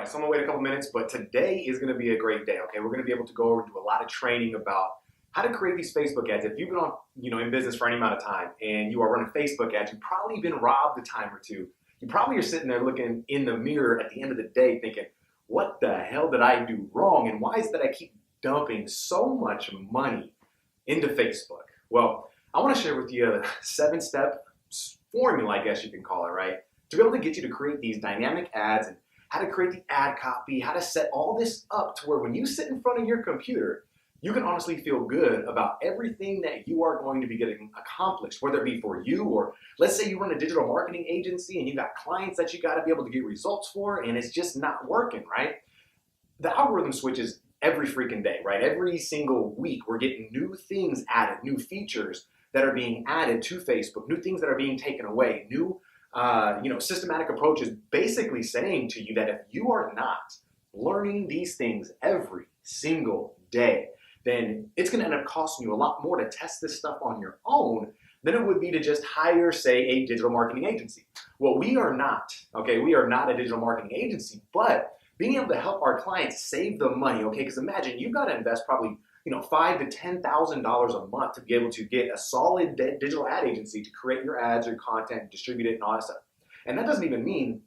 right, so I'm gonna wait a couple minutes, but today is gonna be a great day, okay? We're gonna be able to go over and do a lot of training about how to create these Facebook ads. If you've been on, in business for any amount of time and you are running Facebook ads, you've probably been robbed a time or two. You probably are sitting there looking in the mirror at the end of the day thinking, what the hell did I do wrong? And why is it that I keep dumping so much money into Facebook? Well, I wanna share with you a 7-step formula, I guess you can call it, right? To be able to get you to create these dynamic ads and how to create the ad copy, how to set all this up to where when you sit in front of your computer, you can honestly feel good about everything that you are going to be getting accomplished, whether it be for you or let's say you run a digital marketing agency and you got clients that you got to be able to get results for and it's just not working, right? The algorithm switches every freaking day, right? Every single week we're getting new things added, new features that are being added to Facebook, new things that are being taken away, new systematic approach is basically saying to you that if you are not learning these things every single day, then it's going to end up costing you a lot more to test this stuff on your own than it would be to just hire, say, a digital marketing agency. Well, we are not, okay? We are not a digital marketing agency, but being able to help our clients save the money, okay? Because imagine you've got to invest probably $5,000 to $10,000 a month to be able to get a solid digital ad agency to create your ads or content, distribute it, and all that stuff. And that doesn't even mean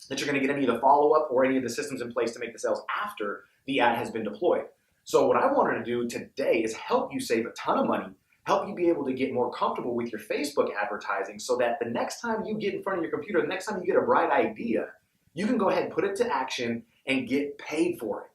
that you're going to get any of the follow-up or any of the systems in place to make the sales after the ad has been deployed. So what I wanted to do today is help you save a ton of money, help you be able to get more comfortable with your Facebook advertising so that the next time you get in front of your computer, the next time you get a bright idea, you can go ahead and put it to action and get paid for it.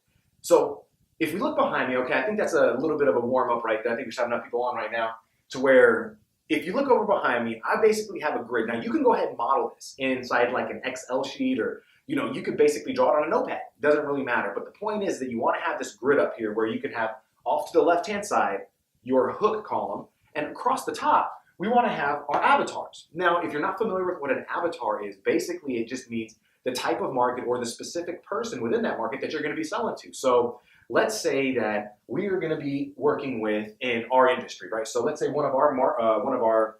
So if we look behind me, okay, I think that's a little bit of a warm-up right there. I think we should have enough people on right now to where if you look over behind me, I basically have a grid. Now, you can go ahead and model this inside like an Excel sheet or, you could basically draw it on a notepad. It doesn't really matter. But the point is that you want to have this grid up here where you can have off to the left-hand side your hook column, and across the top, we want to have our avatars. Now, if you're not familiar with what an avatar is, basically it just means the type of market or the specific person within that market that you're going to be selling to. So let's say that we are going to be working with in our industry, right? So let's say one of our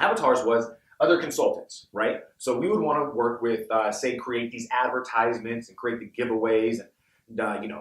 avatars was other consultants, right? So we would want to work with, say, create these advertisements and create the giveaways and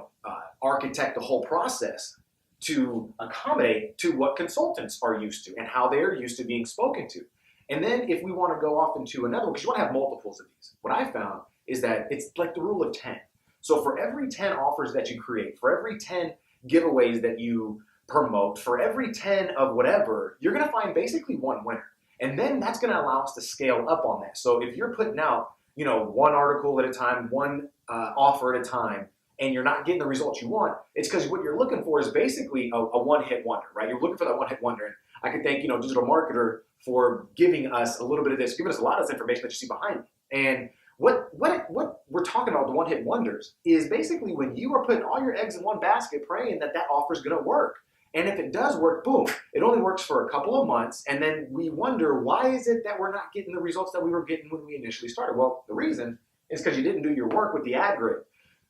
architect the whole process to accommodate to what consultants are used to and how they're used to being spoken to. And then if we want to go off into another one, because you want to have multiples of these, what I found is that it's like the rule of 10. So for every 10 offers that you create, for every 10 giveaways that you promote, for every 10 of whatever, you're going to find basically one winner. And then that's going to allow us to scale up on that. So if you're putting out, one article at a time, one offer at a time, and you're not getting the results you want, it's because what you're looking for is basically a one-hit wonder, right? You're looking for that one-hit wonder. And I can thank, Digital Marketer for giving us a little bit of this, giving us a lot of this information that you see behind me. And what we're talking about, the one-hit wonders, is basically when you are putting all your eggs in one basket praying that offer is going to work. And if it does work, boom, it only works for a couple of months. And then we wonder, why is it that we're not getting the results that we were getting when we initially started? Well, the reason is because you didn't do your work with the ad grid.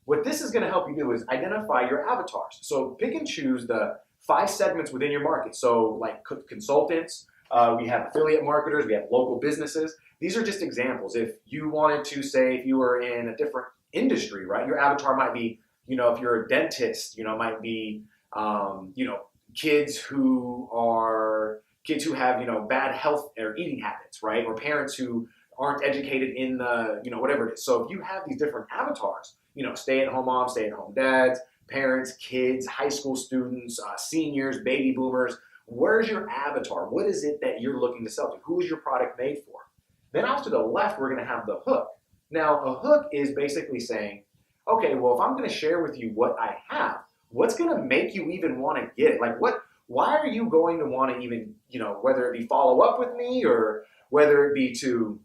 What this is going to help you do is identify your avatars. So pick and choose the 5 segments within your market. So like consultants, we have affiliate marketers, we have local businesses. These are just examples. If you wanted to say, if you were in a different industry, right, your avatar might be, if you're a dentist, might be, kids who have, bad health or eating habits, right, or parents who aren't educated in the, whatever it is. So if you have these different avatars, stay-at-home moms, stay-at-home dads, parents, kids, high school students, seniors, baby boomers, where's your avatar? What is it that you're looking to sell to? Who is your product made for? Then off to the left, we're going to have the hook. Now, a hook is basically saying, okay, well, if I'm going to share with you what I have, what's going to make you even want to get it? Like, why are you going to want to even, whether it be follow up with me or whether it be to,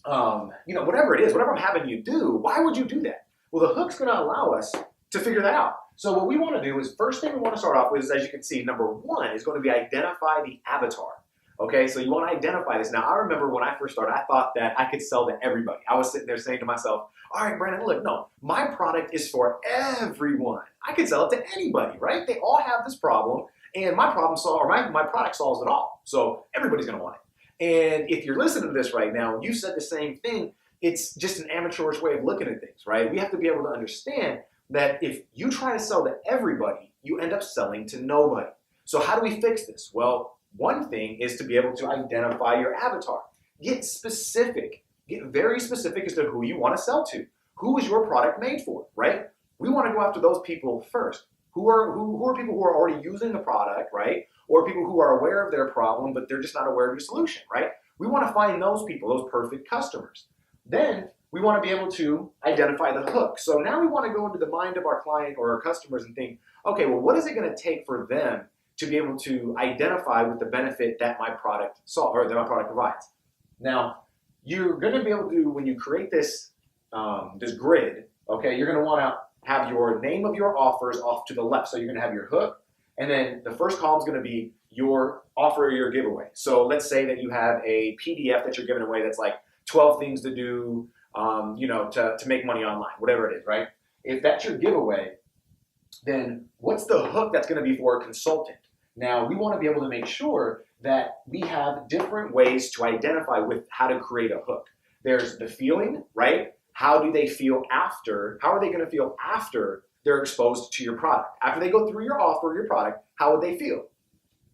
whatever it is, whatever I'm having you do, why would you do that? Well, the hook's going to allow us to figure that out. So what we want to do is, first thing we want to start off with is, as you can see, number 1 is going to be identify the avatar. Okay, so you want to identify this. Now, I remember when I first started, I thought that I could sell to everybody. I was sitting there saying to myself, all right, Brandon, look, no, my product is for everyone. I could sell it to anybody, right? They all have this problem, and my product solves it all. So everybody's going to want it. And if you're listening to this right now, you said the same thing, it's just an amateurish way of looking at things, right? We have to be able to understand that if you try to sell to everybody, you end up selling to nobody. So how do we fix this? Well, one thing is to be able to identify your avatar. Get specific. Get very specific as to who you want to sell to. Who is your product made for, right? We want to go after those people first. Who are people who are already using the product, right? Or people who are aware of their problem, but they're just not aware of your solution, right? We want to find those people, those perfect customers. Then we want to be able to identify the hook. So now we want to go into the mind of our client or our customers and think, okay, well, what is it going to take for them to be able to identify with the benefit that my product provides? Now, you're going to be able to, when you create this this grid, okay, you're going to want to have your name of your offers off to the left. So you're going to have your hook, and then the first column is going to be your offer or your giveaway. So let's say that you have a PDF that you're giving away that's like 12 things to do, to make money online, whatever it is, right? If that's your giveaway, then what's the hook that's going to be for a consultant? Now, we want to be able to make sure that we have different ways to identify with how to create a hook. There's the feeling, right? How do they feel after? How are they going to feel after they're exposed to your product? After they go through your offer, your product, how would they feel?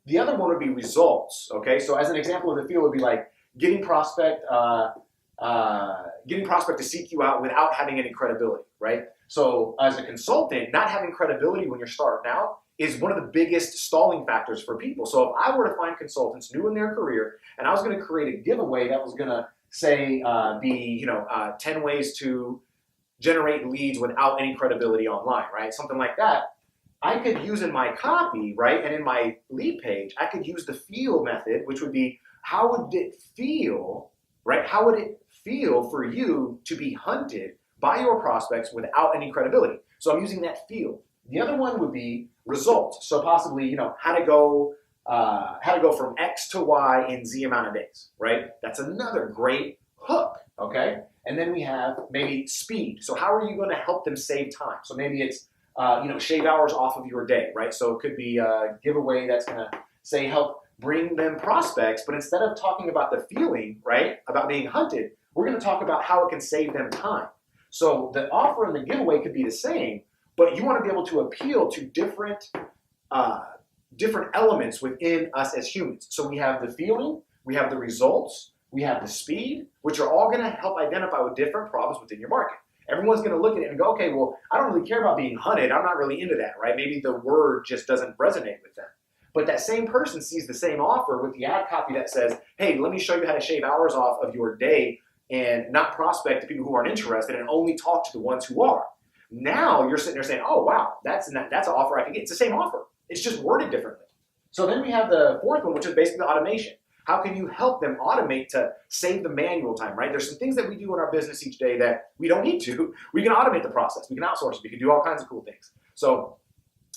The other one would be results, okay? So as an example of the feel would be like getting prospect to seek you out without having any credibility, right? So as a consultant, not having credibility when you're starting out is one of the biggest stalling factors for people. So if I were to find consultants new in their career and I was going to create a giveaway that was going to say 10 ways to generate leads without any credibility online, right? Something like that. I could use in my copy, right? And in my lead page, I could use the feel method, which would be how would it feel, right? How would it feel for you to be hunted by your prospects without any credibility? So I'm using that feel. The other one would be results. So possibly, how to go from X to Y in Z amount of days, right? That's another great hook, okay? And then we have maybe speed. So how are you going to help them save time? So maybe it's, shave hours off of your day, right? So it could be a giveaway that's going to say help bring them prospects, but instead of talking about the feeling, right, about being hunted, we're going to talk about how it can save them time. So the offer and the giveaway could be the same, but you want to be able to appeal to different elements within us as humans. So we have the feeling, we have the results, we have the speed, which are all going to help identify with different problems within your market. Everyone's going to look at it and go, okay, well, I don't really care about being hunted. I'm not really into that, right? Maybe the word just doesn't resonate with them. But that same person sees the same offer with the ad copy that says, hey, let me show you how to shave hours off of your day and not prospect to people who aren't interested and only talk to the ones who are. Now you're sitting there saying, oh, wow, that's an offer I can get. It's the same offer. It's just worded differently. So then we have the fourth one, which is basically automation. How can you help them automate to save the manual time, right? There's some things that we do in our business each day that we don't need to. We can automate the process. We can outsource it. We can do all kinds of cool things. So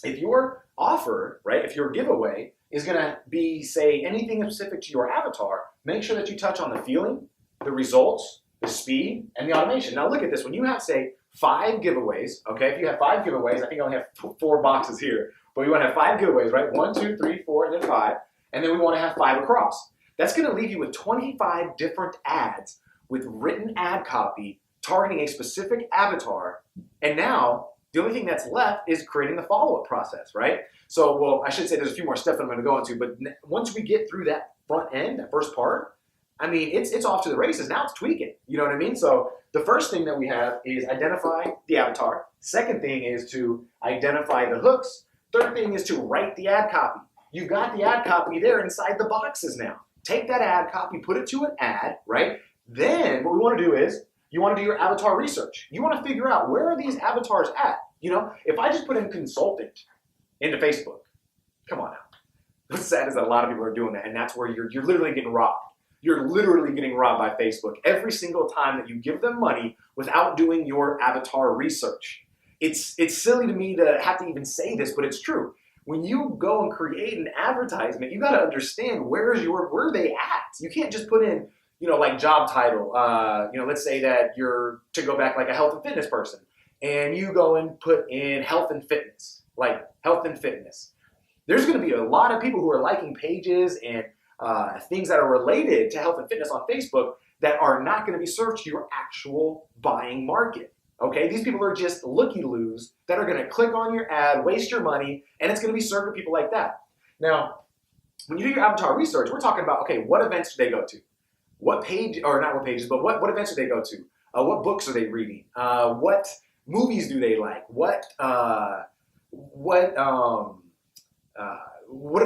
if your offer, right, if your giveaway is going to be, say, anything specific to your avatar, make sure that you touch on the feeling, the results, the speed, and the automation. Now look at this. When you have, say, 5 giveaways, okay, if you have 5 giveaways, I think I only have 4 boxes here, but we want to have 5 giveaways, right? 1, 2, 3, 4, and then 5, and then we want to have 5 across. That's going to leave you with 25 different ads with written ad copy targeting a specific avatar, and now the only thing that's left is creating the follow-up process, right? So, well, I should say there's a few more steps that I'm going to go into, but once we get through that front end, that first part, I mean, it's off to the races. Now it's tweaking, you know what I mean? So the first thing that we have is identify the avatar. Second thing is to identify the hooks. Third thing is to write the ad copy. You've got the ad copy there inside the boxes now. Take that ad copy, put it to an ad, right? Then what we want to do is you want to do your avatar research. You want to figure out where are these avatars at? If I just put in consultant into Facebook, come on now. What's sad is that a lot of people are doing that, and that's where you're literally getting robbed. You're literally getting robbed by Facebook every single time that you give them money without doing your avatar research. It's silly to me to have to even say this, but it's true. When you go and create an advertisement, you got to understand where are they at. You can't just put in, like job title. Let's say that you're to go back like a health and fitness person, and you go and put in health and fitness, like health and fitness. There's going to be a lot of people who are liking pages and things that are related to health and fitness on Facebook that are not going to be served to your actual buying market. Okay, these people are just looky-loos that are going to click on your ad, waste your money, and it's going to be served to people like that. Now, when you do your avatar research, we're talking about, okay, what events do they go to? What page, or not what pages, but what events do they go to? What books are they reading? What movies do they like? What are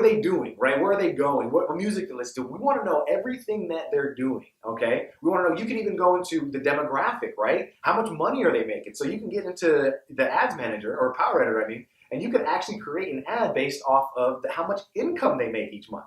they doing, right? Where are they going? What music they listen to? We want to know everything that they're doing, okay? We want to know, you can even go into the demographic, right? How much money are they making? So you can get into the ads manager, or power editor, I mean, and you can actually create an ad based off of how much income they make each month.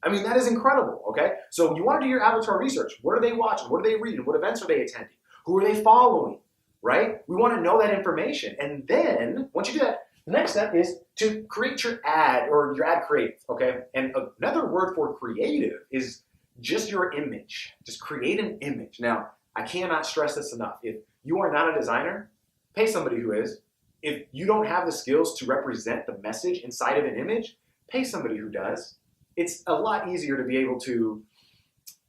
I mean, that is incredible, okay? So you want to do your avatar research. What are they watching? What are they reading? What events are they attending? Who are they following, right? We want to know that information. And then, once you do that, the next step is to create your ad, or your ad creative, okay? And another word for creative is just your image. Just create an image. Now, I cannot stress this enough. If you are not a designer, pay somebody who is. If you don't have the skills to represent the message inside of an image, pay somebody who does. It's a lot easier to be able to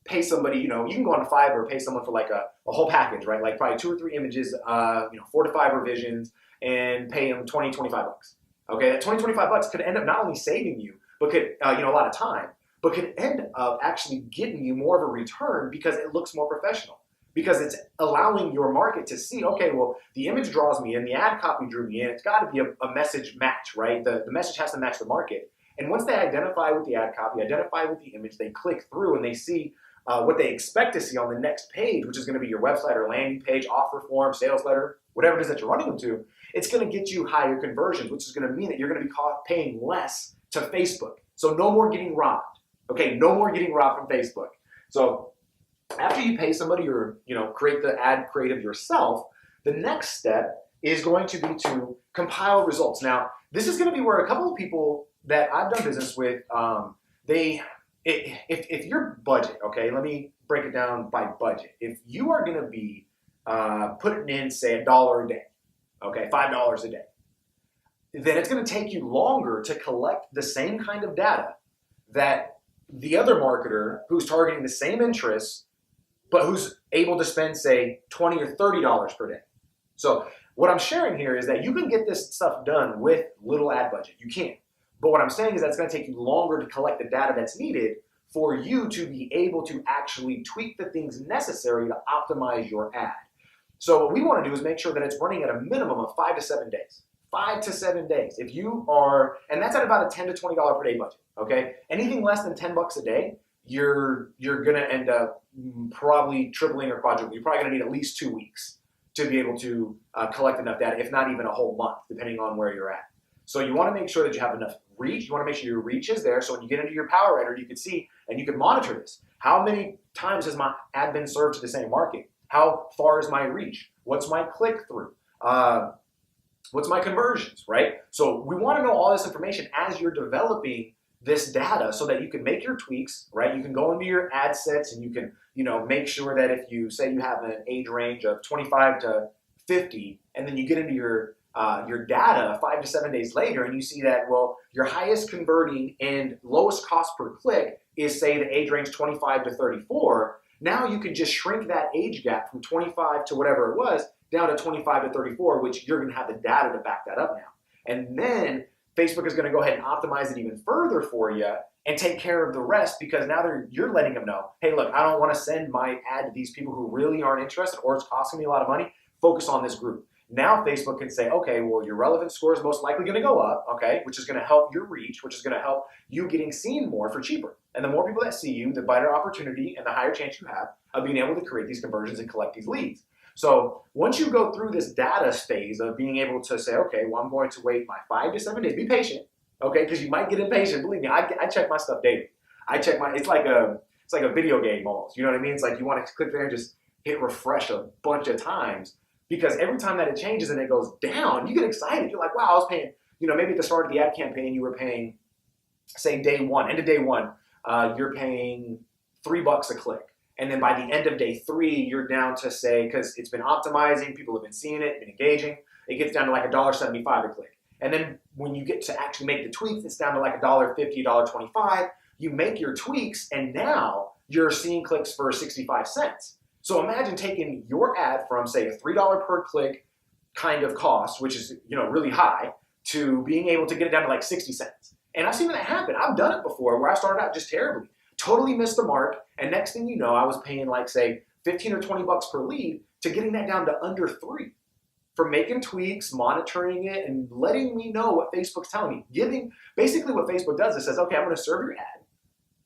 pay somebody, you can go on Fiverr, pay someone for like a whole package, right? Like probably 2 or 3 images, 4 to 5 revisions, and pay them 20, 25 bucks. Okay, that 20, 25 bucks could end up not only saving you, but could, a lot of time, but could end up actually getting you more of a return because it looks more professional. Because it's allowing your market to see, okay, well, the image draws me in, the ad copy drew me in, it's got to be a message match, right? The message has to match the market. And once they identify with the ad copy, identify with the image, they click through and they see what they expect to see on the next page, which is going to be your website or landing page, offer form, sales letter, whatever it is that you're running them to, it's going to get you higher conversions, which is going to mean that you're going to be paying less to Facebook. So no more getting robbed. Okay, no more getting robbed from Facebook. So after you pay somebody or create the ad creative yourself, the next step is going to be to compile results. Now, this is going to be where a couple of people that I've done business with, if your budget, okay, let me break it down by budget. If you are going to be putting in, say, $1 a day, okay, $5 a day, then it's going to take you longer to collect the same kind of data that the other marketer who's targeting the same interests, but who's able to spend, say, $20 or $30 per day. So what I'm sharing here is that you can get this stuff done with little ad budget. You can. But what I'm saying is that it's going to take you longer to collect the data that's needed for you to be able to actually tweak the things necessary to optimize your ad. So what we want to do is make sure that it's running at a minimum of 5 to 7 days. 5 to 7 days. If you are, and that's at about a $10 to $20 per day budget, okay? Anything less than 10 bucks a day, you're going to end up probably tripling or quadrupling. You're probably going to need at least 2 weeks to be able to collect enough data, if not even a whole month, depending on where you're at. So you want to make sure that you have enough reach. You want to make sure your reach is there. So when you get into your power editor, you can see and you can monitor this. How many times has my ad been served to the same market? How far is my reach? What's my click through? What's my conversions, right? So we want to know all this information as you're developing this data so that you can make your tweaks, right? You can go into your ad sets and you can, make sure that if you say you have an age range of 25 to 50, and then you get into your data 5 to 7 days later and you see that, well, your highest converting and lowest cost per click is, say, the age range 25 to 34. Now you can just shrink that age gap from 25 to whatever it was down to 25 to 34, which you're going to have the data to back that up now. And then Facebook is going to go ahead and optimize it even further for you and take care of the rest, because now you're letting them know, hey, look, I don't want to send my ad to these people who really aren't interested or it's costing me a lot of money. Focus on this group. Now Facebook can say, okay, well, your relevance score is most likely going to go up, okay, which is going to help your reach, which is going to help you getting seen more for cheaper. And the more people that see you, the better opportunity and the higher chance you have of being able to create these conversions and collect these leads. So once you go through this data phase of being able to say, okay, well, I'm going to wait my 5 to 7 days. Be patient, okay, because you might get impatient. Believe me, I check my stuff daily. It's like a video game almost. You know what I mean? It's like you want to click there and just hit refresh a bunch of times, because every time that it changes and it goes down, you get excited. You're like, wow, I was paying, maybe at the start of the ad campaign, you were paying, say, end of day one, you're paying $3 a click. And then by the end of day 3, you're down to, say, because it's been optimizing, people have been seeing it, been engaging, it gets down to like $1.75 a click. And then when you get to actually make the tweaks, it's down to like $1.50, $1.25. You make your tweaks, and now you're seeing clicks for 65 cents. So imagine taking your ad from, say, a $3 per click kind of cost, which is, really high, to being able to get it down to like 60 cents. And I've seen that happen. I've done it before where I started out just terribly, totally missed the mark. And next thing you know, I was paying like, say, 15 or 20 bucks per lead to getting that down to under 3 for making tweaks, monitoring it, and letting me know what Facebook's telling me. Basically what Facebook does is says, okay, I'm going to serve your ad,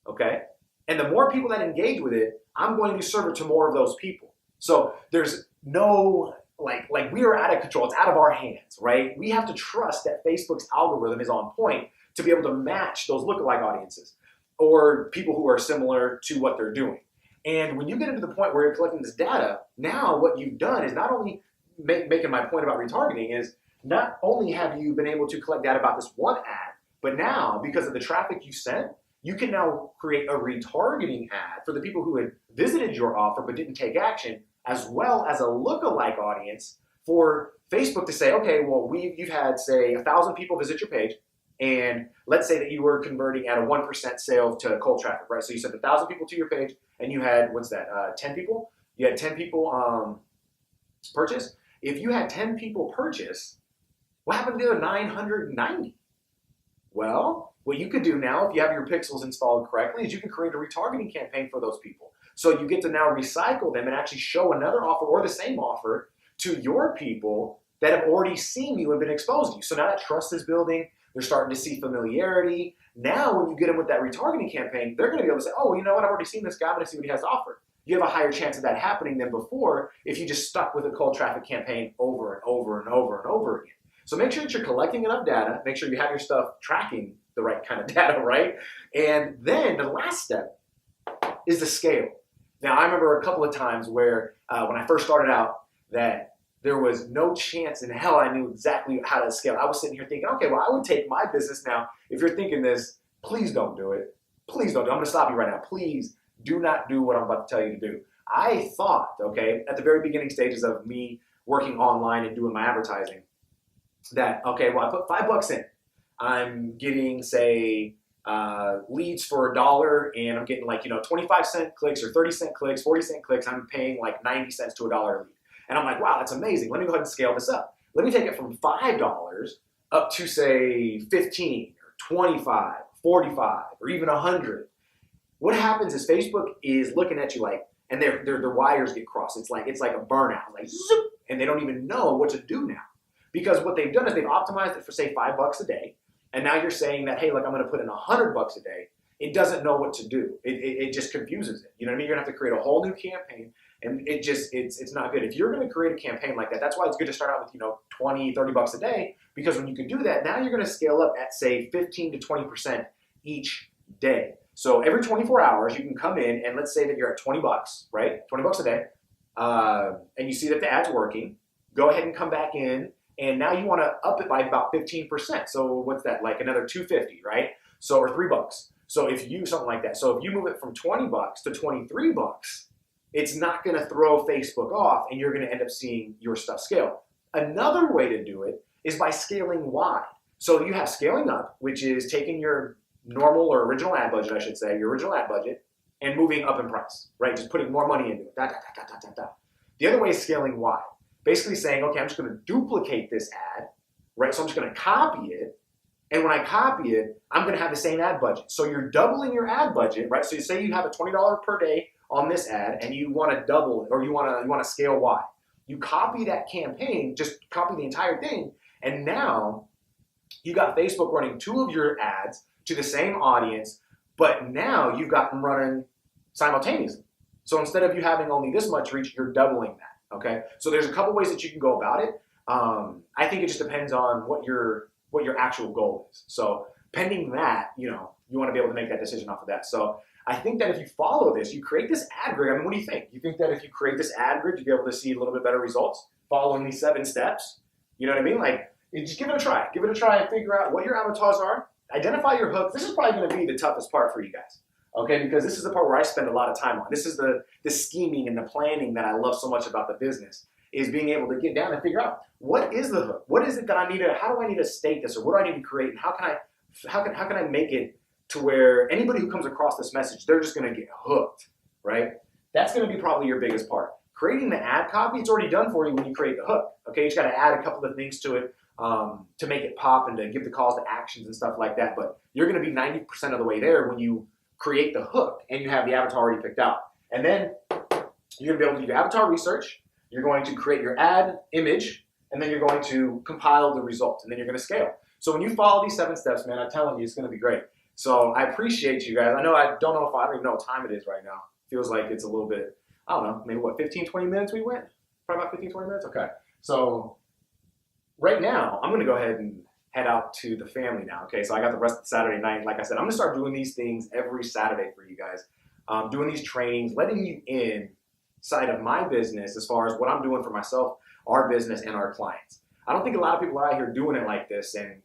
okay? And the more people that engage with it, I'm going to serve it to more of those people. So there's no, like we are out of control. It's out of our hands, right? We have to trust that Facebook's algorithm is on point to be able to match those lookalike audiences or people who are similar to what they're doing. And when you get into the point where you're collecting this data, now what you've done is not only making my point about retargeting is not only have you been able to collect data about this one ad, but now because of the traffic you sent, you can now create a retargeting ad for the people who had visited your offer but didn't take action, as well as a lookalike audience for Facebook to say, okay, well, you've had, say, 1,000 people visit your page, and let's say that you were converting at a 1% sale to cold traffic, right? So you sent 1,000 people to your page, and you had, 10 people? You had 10 people purchase. If you had 10 people purchase, what happened to the other 990? Well, what you could do now, if you have your pixels installed correctly, is you can create a retargeting campaign for those people. So you get to now recycle them and actually show another offer or the same offer to your people that have already seen you and been exposed to you. So now that trust is building. They're starting to see familiarity. Now, when you get them with that retargeting campaign, they're going to be able to say, oh, you know what? I've already seen this guy. I'm going to see what he has to offer. You have a higher chance of that happening than before if you just stuck with a cold traffic campaign over and over and over and over again. So make sure that you're collecting enough data. Make sure you have your stuff tracking the right kind of data, right? And then the last step is the scale. Now, I remember a couple of times where when I first started out that there was no chance in hell I knew exactly how to scale. I was sitting here thinking, okay, well, I would take my business now. If you're thinking this, please don't do it. Please don't do it. I'm going to stop you right now. Please do not do what I'm about to tell you to do. I thought, okay, at the very beginning stages of me working online and doing my advertising, that, okay, well, I put $5 in. I'm getting, say, leads for $1, and I'm getting 25-cent clicks or 30-cent clicks, 40-cent clicks. I'm paying like 90 cents to $1 a lead. And I'm like, wow, that's amazing. Let me go ahead and scale this up. Let me take it from $5 up to, say, 15 or 25, 45, or even 100. What happens is Facebook is looking at you like, and their wires get crossed. It's like a burnout, like zoop, and they don't even know what to do now. Because what they've done is they've optimized it for, say, $5 a day. And now you're saying that, hey, look, I'm going to put in $100 a day. It doesn't know what to do. It just confuses it. You know what I mean? You're going to have to create a whole new campaign. And it's not good. If you're going to create a campaign like that, that's why it's good to start out with, 20, $30 a day, because when you can do that, now you're going to scale up at, say, 15 to 20% each day. So every 24 hours, you can come in and let's say that you're at $20, right? $20 a day, and you see that the ad's working. Go ahead and come back in, and now you want to up it by about 15%. So what's that? Like another $2.50, right? So or $3. So if you something like that. So if you move it from $20 to $23, it's not going to throw Facebook off, and you're going to end up seeing your stuff scale. Another way to do it is by scaling wide. So you have scaling up, which is taking your normal or original ad budget, I should say, your original ad budget, and moving up in price, right? Just putting more money into it. The other way is scaling wide. Basically saying, okay, I'm just going to duplicate this ad, right? So I'm just going to copy it. And when I copy it, I'm going to have the same ad budget. So you're doubling your ad budget, right? So you say you have a $20 per day on this ad, and you want to double it, or you want to scale wide. You copy that campaign, just copy the entire thing, and now you got Facebook running 2 of your ads to the same audience, but now you've got them running simultaneously. So instead of you having only this much reach, you're doubling that. Okay, so there's a couple ways that you can go about it. I think it just depends on what your actual goal is. So pending that, you want to be able to make that decision off of that. So I think that if you follow this, you create this ad grid. I mean, what do you think? You think that if you create this ad grid, you'll be able to see a little bit better results following these 7 steps? You know what I mean? Like, just give it a try. Give it a try and figure out what your avatars are. Identify your hooks. This is probably going to be the toughest part for you guys, okay? Because this is the part where I spend a lot of time on. This is the scheming and the planning that I love so much about the business, is being able to get down and figure out what is the hook? What is it that I need to, how do I need to state this, or what do I need to create, and how can I make it to where anybody who comes across this message, they're just going to get hooked. right? That's going to be probably your biggest part. Creating the ad copy, it's already done for you when you create the hook. Okay, you just got to add a couple of things to it to make it pop and to give the calls to actions and stuff like that. But you're going to be 90% of the way there when you create the hook and you have the avatar already picked out. And then you're going to be able to do your avatar research. You're going to create your ad image, and then you're going to compile the results, and then you're going to scale. So when you follow these 7 steps, man, I'm telling you, it's going to be great. So I appreciate you guys. I don't even know what time it is right now. Feels like it's a little bit, I don't know, maybe what, 15, 20 minutes we went? Probably about 15, 20 minutes? Okay. So right now, I'm going to go ahead and head out to the family now, okay? So I got the rest of Saturday night. Like I said, I'm going to start doing these things every Saturday for you guys, doing these trainings, letting you inside of my business as far as what I'm doing for myself, our business, and our clients. I don't think a lot of people are out here doing it like this, and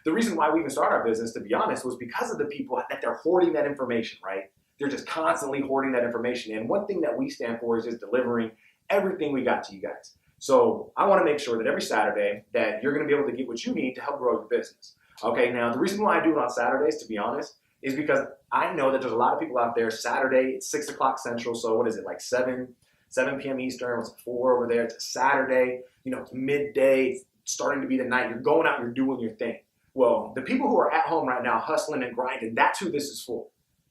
the reason why we even started our business, to be honest, was because of the people that they're hoarding that information, right? They're just constantly hoarding that information. And one thing that we stand for is just delivering everything we got to you guys. So I want to make sure that every Saturday that you're going to be able to get what you need to help grow your business. Okay, now the reason why I do it on Saturdays, to be honest, is because I know that there's a lot of people out there. Saturday, it's 6 o'clock Central, so what is it, like 7 p.m. Eastern, what's it, 4 over there? It's a Saturday, it's midday, it's starting to be the night. You're going out, you're doing your thing. Well, the people who are at home right now hustling and grinding, that's who this is for.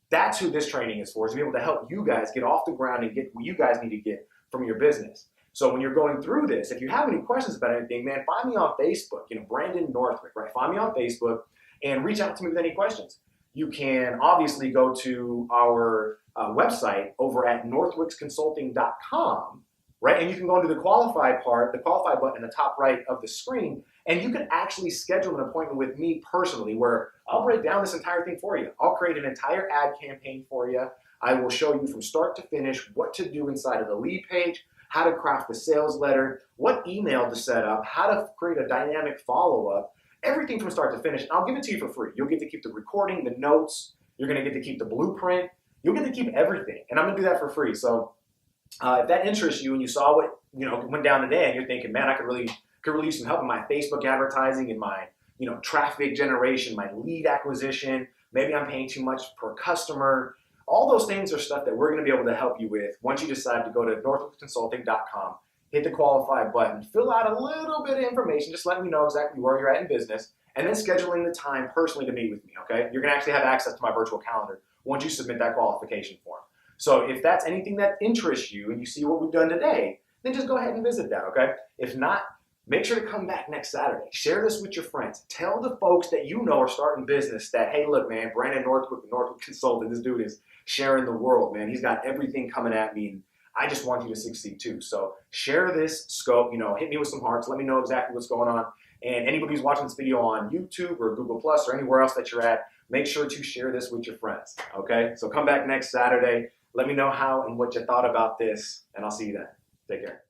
That's who this training is for, is to be able to help you guys get off the ground and get what you guys need to get from your business. So when you're going through this, if you have any questions about anything, man, find me on Facebook, Brandon Northwick, right? Find me on Facebook and reach out to me with any questions. You can obviously go to our website over at northwicksconsulting.com, right? And you can go into the qualify part, the qualify button in the top right of the screen, and you can actually schedule an appointment with me personally where I'll break down this entire thing for you. I'll create an entire ad campaign for you. I will show you from start to finish what to do inside of the lead page, how to craft the sales letter, what email to set up, how to create a dynamic follow-up, everything from start to finish. And I'll give it to you for free. You'll get to keep the recording, the notes. You're going to get to keep the blueprint. You'll get to keep everything. And I'm going to do that for free. So if that interests you and you saw what went down today and you're thinking, man, I could really use some help in my Facebook advertising and my traffic generation, my lead acquisition. Maybe I'm paying too much per customer. All those things are stuff that we're going to be able to help you with once you decide to go to northwicksconsulting.com, hit the qualify button, fill out a little bit of information, just let me know exactly where you're at in business, and then scheduling the time personally to meet with me, okay? You're going to actually have access to my virtual calendar once you submit that qualification form. So if that's anything that interests you and you see what we've done today, then just go ahead and visit that, okay? If not, make sure to come back next Saturday. Share this with your friends. Tell the folks that are starting business that, hey, look, man, Brandon Northwick, the Northwick Consultant, this dude is sharing the world, man. He's got everything coming at me, and I just want you to succeed too. So share this scope, hit me with some hearts. Let me know exactly what's going on. And anybody who's watching this video on YouTube or Google Plus or anywhere else that you're at, make sure to share this with your friends, okay? So come back next Saturday. Let me know how and what you thought about this, and I'll see you then. Take care.